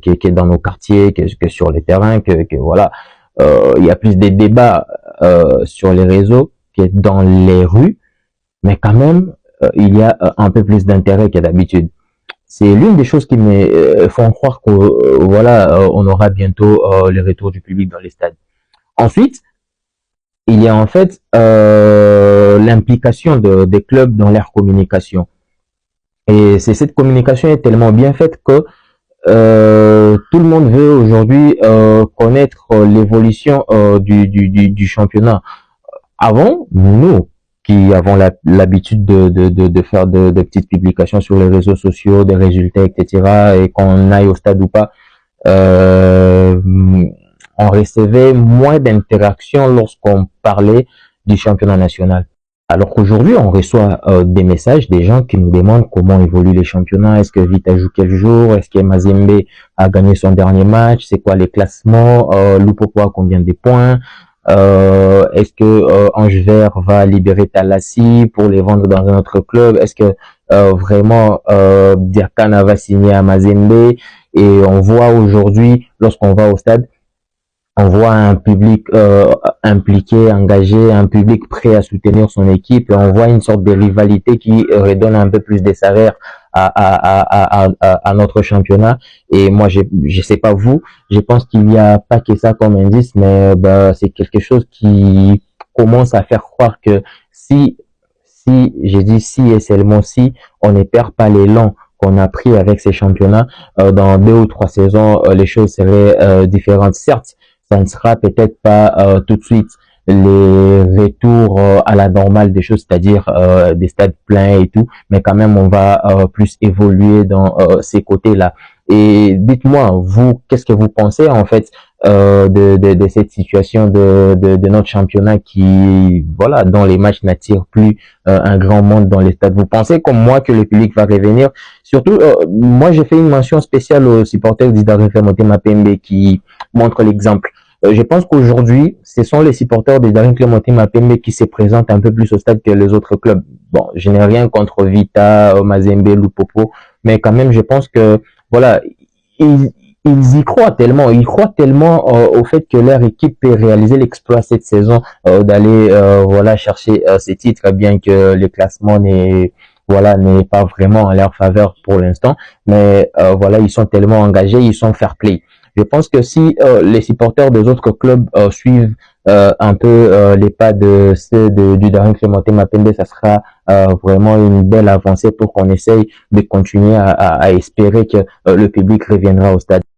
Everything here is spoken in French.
qui est dans nos quartiers que sur les terrains, que voilà, il y a plus des débats sur les réseaux que dans les rues, mais quand même, il y a un peu plus d'intérêt que d'habitude. C'est l'une des choses qui me font croire que voilà, on aura bientôt le retour du public dans les stades. Ensuite, il y a en fait l'implication des clubs dans leur communication. Et c'est cette communication est tellement bien faite que tout le monde veut aujourd'hui connaître l'évolution du championnat. Avant, nous qui avons l'habitude de faire de petites publications sur les réseaux sociaux, des résultats, etc., et qu'on aille au stade ou pas, euh, on recevait moins d'interactions lorsqu'on parlait du championnat national. Alors qu'aujourd'hui, on reçoit des messages des gens qui nous demandent comment évoluent les championnats, est-ce que Vita joue quel jour, est-ce que Mazembe a gagné son dernier match, c'est quoi les classements, Lupopo a combien de points, est-ce que Ange Vert va libérer Talassi pour les vendre dans un autre club, est-ce que vraiment Diakana va signer à Mazembe. Et on voit aujourd'hui, lorsqu'on va au stade, on voit un public impliqué, engagé, un public prêt à soutenir son équipe, et on voit une sorte de rivalité qui redonne un peu plus de saveur à notre championnat. Et moi, je sais pas vous, je pense qu'il n'y a pas que ça comme indice, mais c'est quelque chose qui commence à faire croire que si, j'ai dit si et seulement si, on ne perd pas l'élan qu'on a pris avec ces championnats, dans 2 ou 3 saisons, les choses seraient différentes. Certes, ça ne sera peut-être pas tout de suite les retours à la normale des choses, c'est-à-dire des stades pleins et tout, mais quand même on va plus évoluer dans ces côtés-là. Et dites-moi, vous, qu'est-ce que vous pensez en fait de cette situation de notre championnat qui, voilà, dont les matchs n'attirent plus un grand monde dans les stades. Vous pensez comme moi que le public va revenir? Surtout, moi j'ai fait une mention spéciale aux supporters d'Idarin Motema Pembe qui montrent l'exemple. Je pense qu'aujourd'hui, ce sont les supporters de Daring Clémentine Mapembe qui se présentent un peu plus au stade que les autres clubs. Bon, je n'ai rien contre Vita, Mazembe, Lupopo, mais quand même, je pense que, voilà, ils, ils y croient tellement au fait que leur équipe peut réaliser l'exploit cette saison, d'aller, voilà, chercher ces titres, bien que le classement n'est pas vraiment en leur faveur pour l'instant, mais voilà, ils sont tellement engagés, ils sont fair play. Je pense que si les supporters des autres clubs suivent un peu les pas de ceux du Daring Clémentin Mapembe, ça sera vraiment une belle avancée pour qu'on essaye de continuer à espérer que le public reviendra au stade.